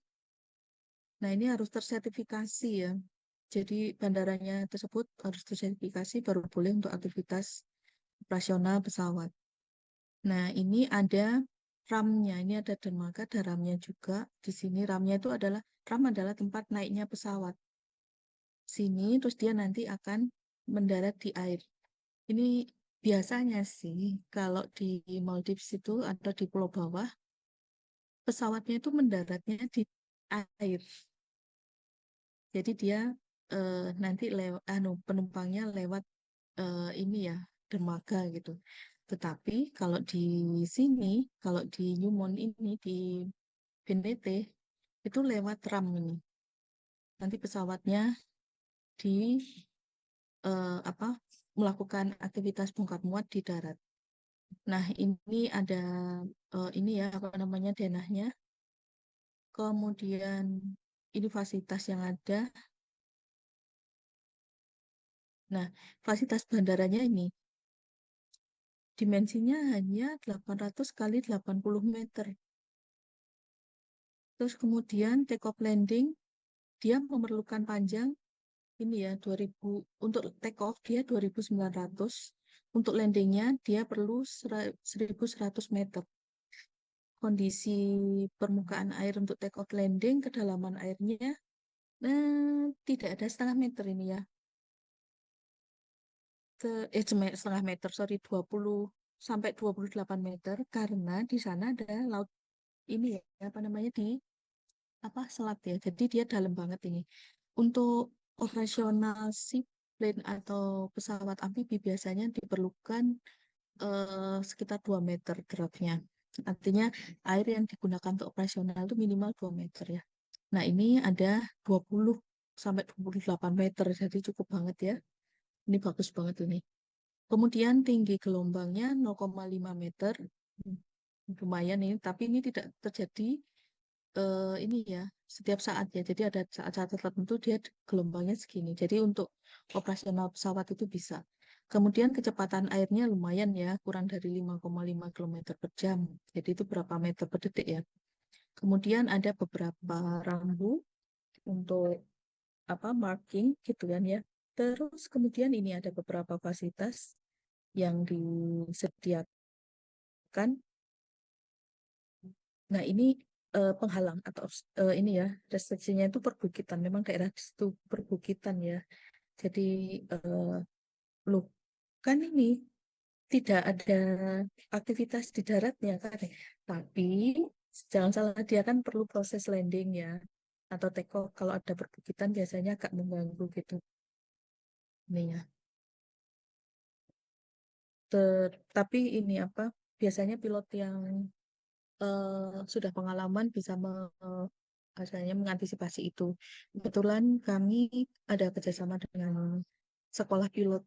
Nah, ini harus tersertifikasi ya. Jadi bandaranya tersebut harus tersertifikasi baru boleh untuk aktivitas operasional pesawat. Nah, ini ada ramnya. Ini ada dermaga, ada ramnya juga. Di sini ramnya itu adalah ram adalah tempat naiknya pesawat. Sini terus dia nanti akan mendarat di air. Ini biasanya sih kalau di Maldives itu atau di pulau bawah pesawatnya itu mendaratnya di air. Jadi dia nanti lewat penumpangnya lewat ini ya dermaga gitu. Tetapi kalau di sini, kalau di Newmont ini di BNT itu lewat ram ini. Nanti pesawatnya di apa melakukan aktivitas bongkar muat di darat. Nah, ini ada ini ya apa namanya denahnya. Kemudian ini fasilitas yang ada. Nah, fasilitas bandaranya ini dimensinya hanya 800 kali 80 meter. Terus kemudian take off landing dia memerlukan panjang ini ya 2000 untuk take off dia 2.900. Untuk landingnya dia perlu 1.100 meter. Kondisi permukaan air untuk take off landing, kedalaman airnya tidak ada setengah meter ini ya. Setengah meter, sorry, 20 sampai 28 meter karena di sana ada laut ini ya, apa namanya di apa selat ya. Jadi dia dalam banget ini. Untuk operasional seaplane atau pesawat amfibi biasanya diperlukan sekitar 2 meter draftnya. Artinya air yang digunakan untuk operasional itu minimal 2 meter ya. Nah, ini ada 20 sampai 28 meter, jadi cukup banget ya. Ini bagus banget ini. Kemudian tinggi gelombangnya 0,5 meter. Hmm, Lumayan ini, tapi ini tidak terjadi ini ya setiap saat ya. Jadi ada saat-saat tertentu dia gelombangnya segini. Jadi untuk operasional pesawat itu bisa. Kemudian kecepatan airnya lumayan ya, kurang dari 5,5 kilometer per jam. Jadi itu berapa meter per detik ya. Kemudian ada beberapa rambu untuk apa marking gitu kan ya. Terus kemudian ini ada beberapa fasilitas yang disediakan. Nah, ini penghalang atau ini ya, restriksinya itu perbukitan. Memang daerah di situ perbukitan ya. Jadi eh, loh, kan ini tidak ada aktivitas di daratnya kan. Tapi jangan salah dia kan perlu proses landing ya atau take off. Kalau ada perbukitan biasanya agak mengganggu gitu. Ini ya. Tapi ini apa? Biasanya pilot yang sudah pengalaman bisa asalnya mengantisipasi itu. Kebetulan kami ada kerjasama dengan sekolah pilot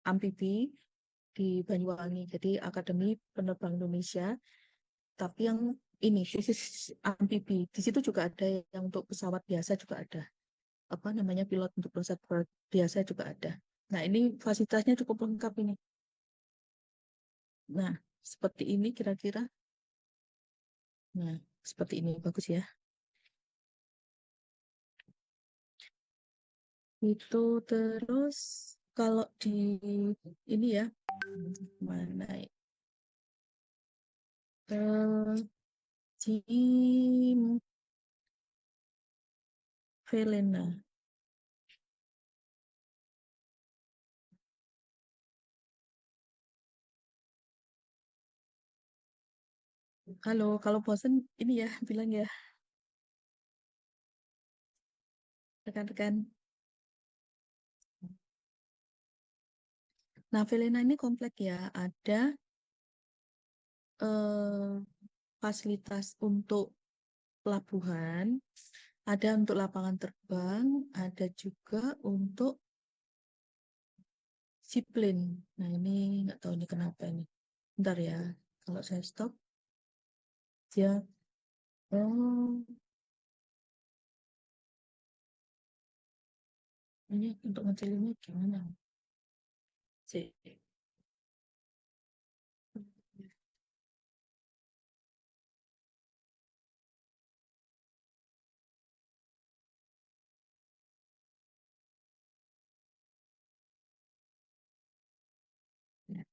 amfibi di Banyuwangi, jadi Akademi Penerbang Indonesia. Tapi yang ini khusus amfibi, di situ juga ada yang untuk pesawat biasa juga ada. Apa namanya pilot untuk pesawat biasa juga ada. Nah, ini fasilitasnya cukup lengkap ini. Nah, seperti ini kira-kira. Nah, seperti ini bagus ya. Itu terus kalau di ini ya mana ya? Jim Velena. Halo, kalau bosen ini ya bilang ya rekan-rekan. Nah, Velena ini komplek ya. Ada eh, fasilitas untuk pelabuhan, ada untuk lapangan terbang, ada juga untuk seaplane. Nah, ini nggak tahu ini kenapa ini. Bentar ya, kalau saya stop dia. Oh, ini untuk ngecilinnya gimana sih? Ya,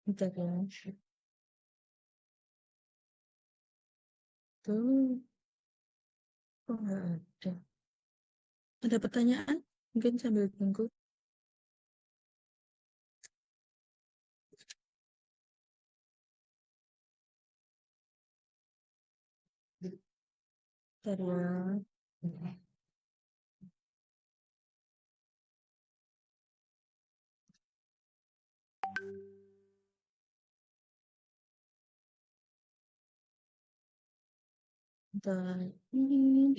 bentar ya. Tuh, kok nggak ada? Ada pertanyaan? Mungkin sambil tunggu. Bentar ya. Bentar.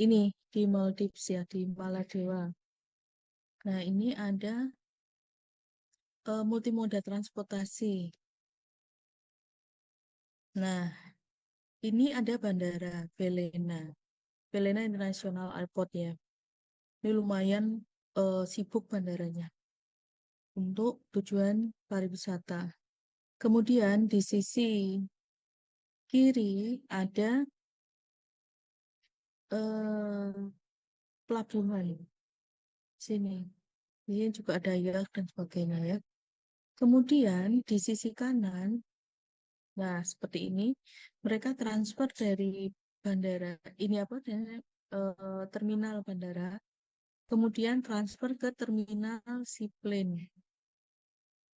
Ini di Maldives ya, di Maladewa. Nah, ini ada multimoda transportasi. Nah, ini ada bandara Velena. Belena International Airport ya. Ini lumayan sibuk bandaranya untuk tujuan pariwisata. Kemudian di sisi kiri ada eh, pelabuhan sini. Ini juga ada yacht dan sebagainya ya. Kemudian di sisi kanan, nah seperti ini, mereka transfer dari bandara ini apa? Terminal bandara, kemudian transfer ke terminal seaplane.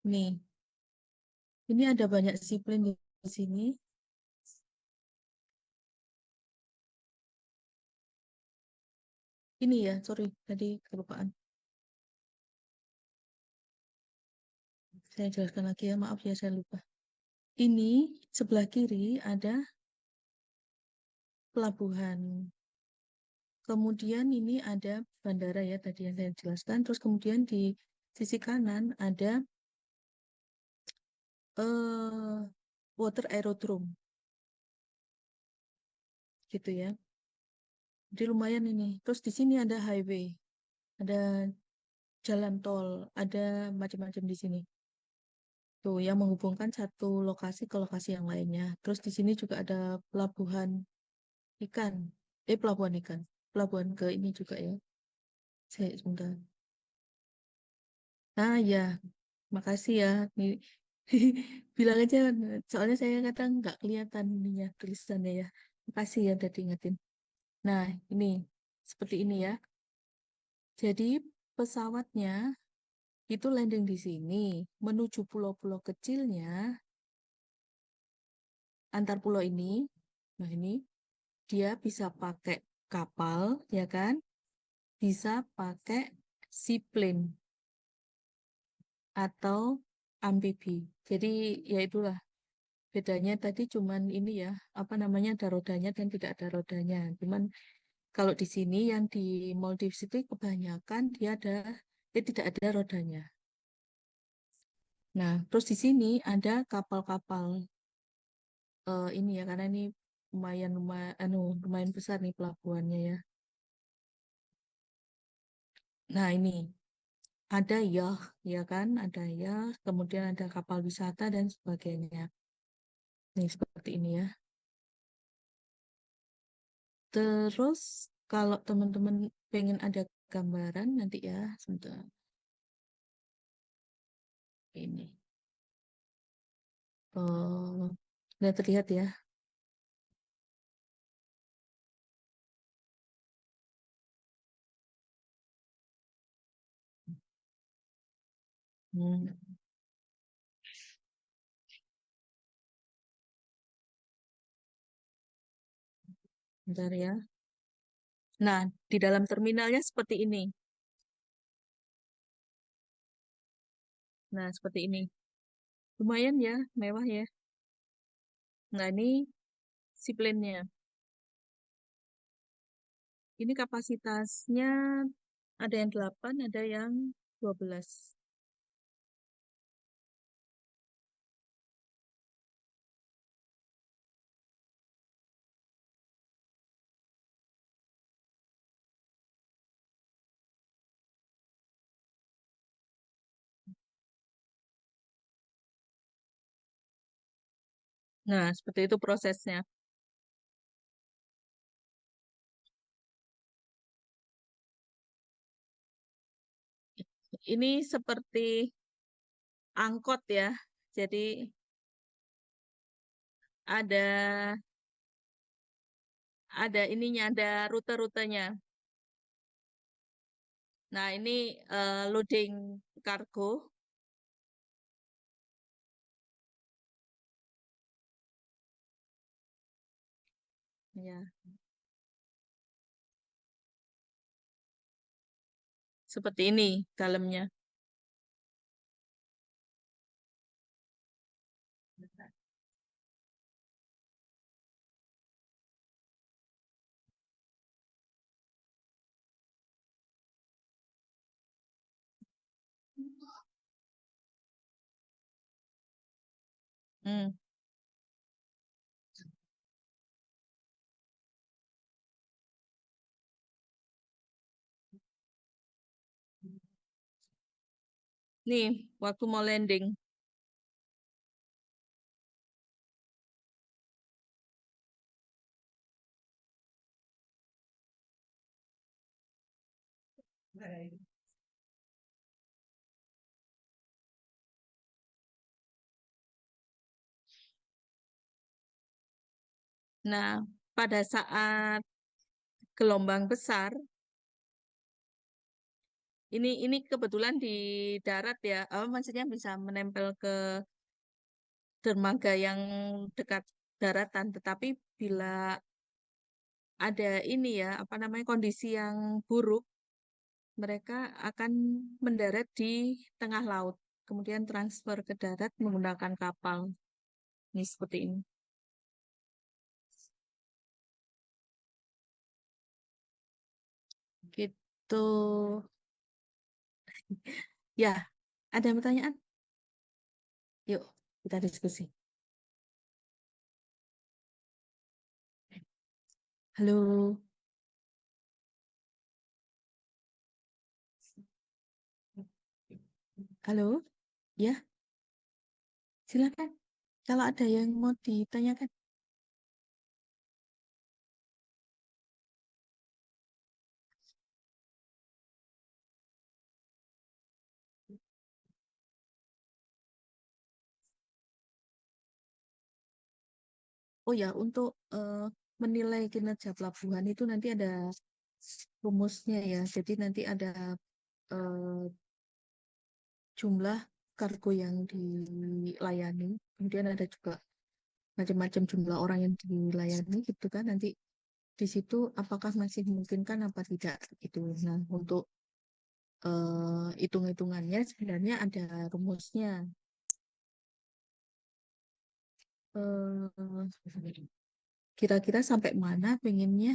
Nih, ini ada banyak seaplane di sini. Ini ya, sorry, tadi kelupaan. Saya jelaskan lagi ya, maaf ya saya lupa. Ini sebelah kiri ada pelabuhan. Kemudian ini ada bandara ya tadi yang saya jelaskan. Terus kemudian di sisi kanan ada eh water aerodrome gitu ya. Jadi lumayan ini. Terus di sini ada highway, ada jalan tol, ada macam-macam di sini. Tuh yang menghubungkan satu lokasi ke lokasi yang lainnya. Terus di sini juga ada pelabuhan ikan. Pelabuhan ikan. Pelabuhan ke ini juga ya. Saya sebentar. Nah ya, makasih ya. Nih, bilang aja, soalnya saya kadang nggak kelihatan ininya tulisannya ya. Makasih ya udah diingetin. Nah, ini seperti ini ya. Jadi pesawatnya itu landing di sini menuju pulau-pulau kecilnya antar pulau ini. Nah, ini dia bisa pakai kapal ya kan? Bisa pakai seaplane atau amfibi. Jadi ya itulah bedanya tadi cuman ini ya, apa namanya ada rodanya dan tidak ada rodanya. Cuman kalau di sini yang di Maldives itu kebanyakan dia ada tidak ada rodanya. Nah, terus di sini ada kapal-kapal ini ya karena ini lumayan besar nih pelabuhannya ya. Nah, ini ada ya kan, ada kemudian ada kapal wisata dan sebagainya. Nih seperti ini ya. Terus kalau teman-teman pengen ada gambaran nanti ya, sebentar ini. Oh, udah terlihat ya. Hmm, bentar ya. Nah, di dalam terminalnya seperti ini. Nah, seperti ini. Lumayan ya, mewah ya. Nah, ini seaplane-nya. Ini kapasitasnya ada yang 8, ada yang 12. Nah, seperti itu prosesnya. Ini seperti angkot ya. Jadi ada ininya, ada rute-rutenya. Nah, ini loading kargo ya. Seperti ini dalamnya. Hmm. Nih, waktu mau landing. Nah, pada saat gelombang besar, ini kebetulan di darat ya, maksudnya bisa menempel ke dermaga yang dekat daratan. Tetapi bila ada ini ya, apa namanya kondisi yang buruk, mereka akan mendarat di tengah laut, kemudian transfer ke darat menggunakan kapal. Ini seperti ini. Gitu. Ya, ada pertanyaan? Yuk, kita diskusi. Halo, halo, ya, silakan. Kalau ada yang mau ditanyakan. Oh ya, untuk menilai kinerja pelabuhan itu nanti ada rumusnya ya. Jadi nanti ada eh, jumlah kargo yang dilayani, kemudian ada juga macam-macam jumlah orang yang dilayani gitu kan. Nanti di situ apakah masih memungkinkan apa tidak gitu. Nah, untuk hitung-hitungannya sebenarnya ada rumusnya. Eh, Kira-kira sampai mana pengennya?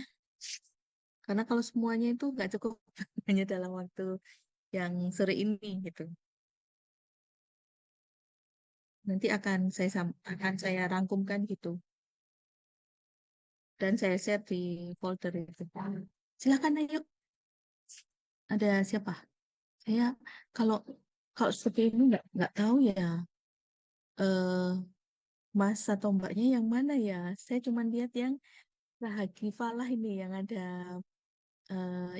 Karena kalau semuanya itu nggak cukup hanya dalam waktu yang sore ini gitu. Nanti akan saya rangkumkan gitu dan saya share di folder itu. Silakan ayo. Ada siapa? Saya kalau kalau seperti ini nggak tahu ya. Eh, Mas atau mbaknya yang mana ya? Saya cuma lihat yang Rahagi Falah ini yang ada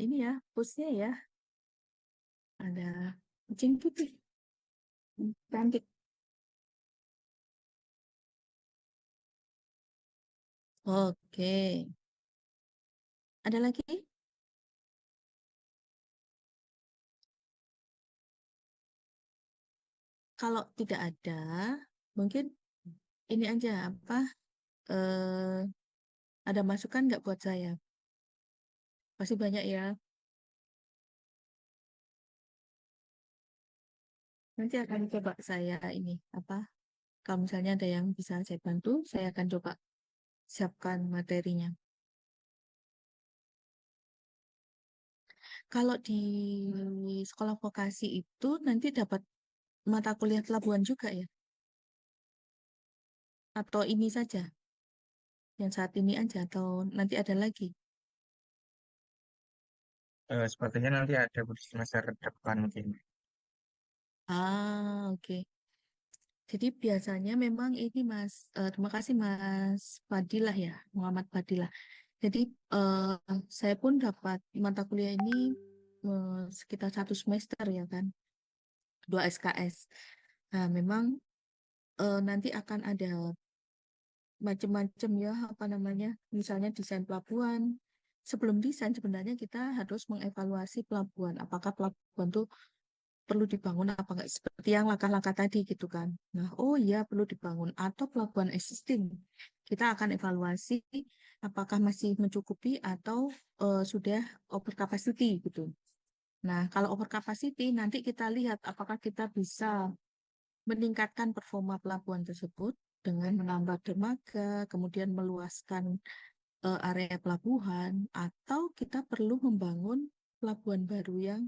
ini ya, pusnya ya, ada kucing putih, cantik. Oke, ada lagi? Kalau tidak ada, mungkin ini aja apa? eh ada masukan nggak buat saya? Pasti banyak ya. Nanti akan coba saya ini apa? Kalau misalnya ada yang bisa saya bantu, saya akan coba siapkan materinya. Kalau di sekolah vokasi itu nanti dapat mata kuliah pelabuhan juga ya? Atau ini saja, yang saat ini aja, atau nanti ada lagi? Sepertinya nanti ada di semester depan mungkin. Ah, oke. Jadi biasanya memang ini Mas, terima kasih Mas Fadilah ya, Muhammad Fadilah. Jadi saya pun dapat mata kuliah ini sekitar 1 semester ya kan, 2 SKS. Nah, memang nanti akan ada macam-macam ya apa namanya, misalnya desain pelabuhan. Sebelum desain sebenarnya kita harus mengevaluasi pelabuhan. Apakah pelabuhan itu perlu dibangun apa enggak seperti yang langkah-langkah tadi gitu kan. Nah, oh iya perlu dibangun atau pelabuhan existing. Kita akan evaluasi apakah masih mencukupi atau sudah over capacity gitu. Nah, kalau over capacity nanti kita lihat apakah kita bisa meningkatkan performa pelabuhan tersebut dengan menambah dermaga, kemudian meluaskan area pelabuhan atau kita perlu membangun pelabuhan baru yang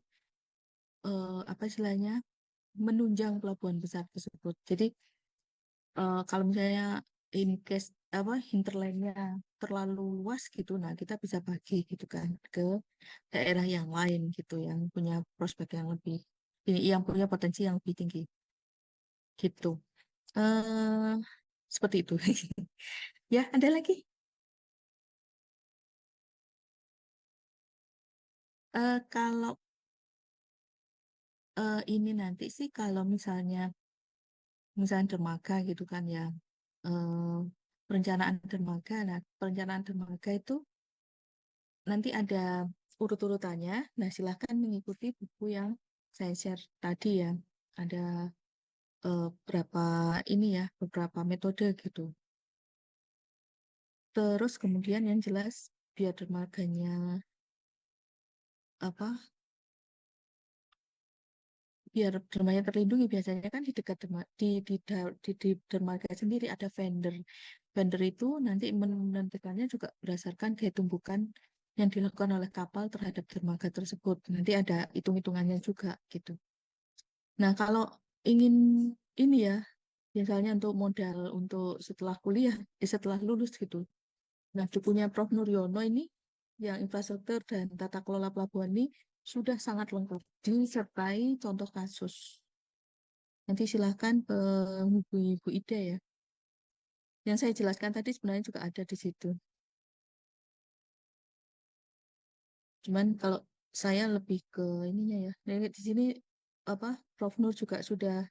apa istilahnya menunjang pelabuhan besar tersebut. Jadi kalau misalnya in case apa hinterlandnya terlalu luas gitu, nah kita bisa bagi gitu kan ke daerah yang lain gitu yang punya prospek yang lebih. yang punya potensi yang lebih tinggi gitu. eh Seperti itu. Ya, ada lagi. Kalau ini nanti sih kalau misalnya dermaga gitu kan ya, eh, perencanaan dermaga. Nah, perencanaan dermaga itu nanti ada urut-urutannya. Nah, silahkan mengikuti buku yang saya share tadi ya. Ada berapa ini ya, beberapa metode gitu. Terus kemudian yang jelas biar dermaganya apa? Biar dermaga terlindungi biasanya kan di dekat di dermaga sendiri ada vendor. Vendor itu nanti menentukannya juga berdasarkan gaya tumbukan yang dilakukan oleh kapal terhadap dermaga tersebut. Nanti ada hitung-hitungannya juga gitu. Nah, kalau ingin ini ya, misalnya untuk modal untuk setelah kuliah, setelah lulus gitu. Nah, bukunya Prof. Nuryono ini yang infrastruktur dan tata kelola pelabuhan ini sudah sangat lengkap disertai contoh kasus. Nanti silahkan hubungi Bu Ida ya. Yang saya jelaskan tadi sebenarnya juga ada di situ. Cuman kalau saya lebih ke ininya ya. Nah, di sini apa Prof. Nur juga sudah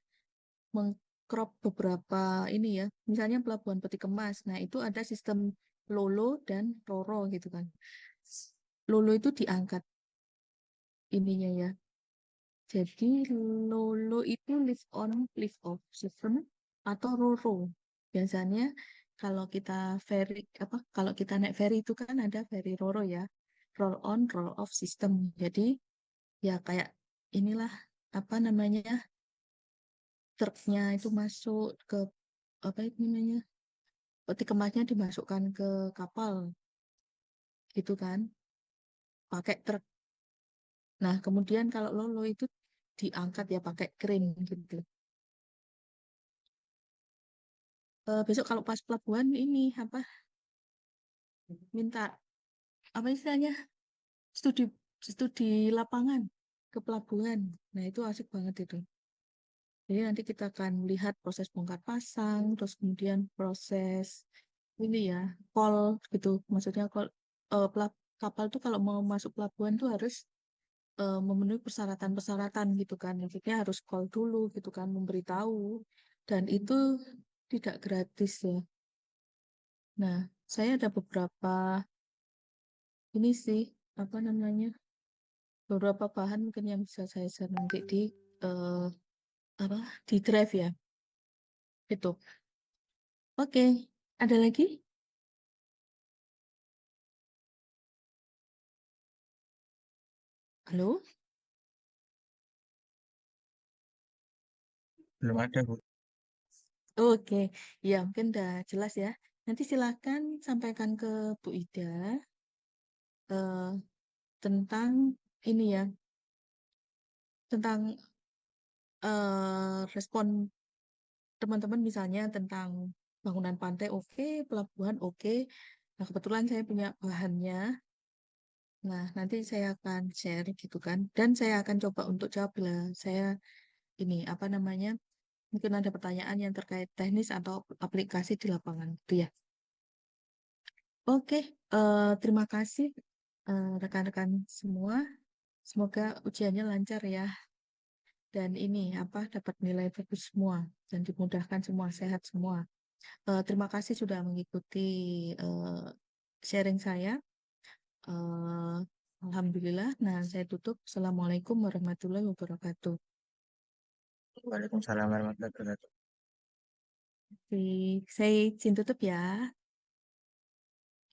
mengcrop beberapa ini ya. Misalnya Pelabuhan Peti Kemas. Nah, itu ada sistem Lolo dan Roro gitu kan. Lolo itu diangkat ininya ya. Jadi Lolo itu live on, live off system atau Roro. Biasanya kalau kita kalau kita naik ferry itu kan ada ferry Roro ya. Roll on, roll off system. Jadi ya kayak inilah apa namanya truknya itu masuk ke apa itu namanya peti kemasnya dimasukkan ke kapal gitu kan pakai truk. Nah kemudian kalau Lolo itu diangkat ya pakai crane gitu. Besok kalau pas pelabuhan ini apa minta apa istilahnya studi studi lapangan ke pelabuhan. Nah itu asik banget itu. Jadi nanti kita akan lihat proses bongkar pasang, terus kemudian proses ini ya, call gitu. Maksudnya kapal tuh kalau mau masuk pelabuhan tuh harus memenuhi persyaratan-persyaratan gitu kan. Maksudnya harus call dulu gitu kan, memberitahu. Dan itu tidak gratis ya. Nah, saya ada beberapa ini sih, apa namanya, beberapa bahan mungkin yang bisa saya share nanti di eh, apa di drive ya. Itu. Oke, ada lagi? Halo? Belum ada, Bu. Oke, ya mungkin udah jelas ya. Nanti silakan sampaikan ke Bu Ida eh, tentang ini ya, tentang respon teman-teman misalnya tentang bangunan pantai oke, pelabuhan oke. Nah, kebetulan saya punya bahannya. Nah, nanti saya akan share gitu kan. Dan saya akan coba untuk jawab bila saya ini apa namanya, mungkin ada pertanyaan yang terkait teknis atau aplikasi di lapangan gitu ya. Oke, terima kasih rekan-rekan semua. Semoga ujiannya lancar ya. Dan ini apa dapat nilai bagus semua dan dimudahkan semua, sehat semua. Terima kasih sudah mengikuti eh, sharing saya. Eh, Alhamdulillah. Nah, saya tutup. Assalamualaikum warahmatullahi wabarakatuh. Waalaikumsalam warahmatullahi wabarakatuh. Oke, saya izin tutup ya.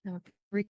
Selamat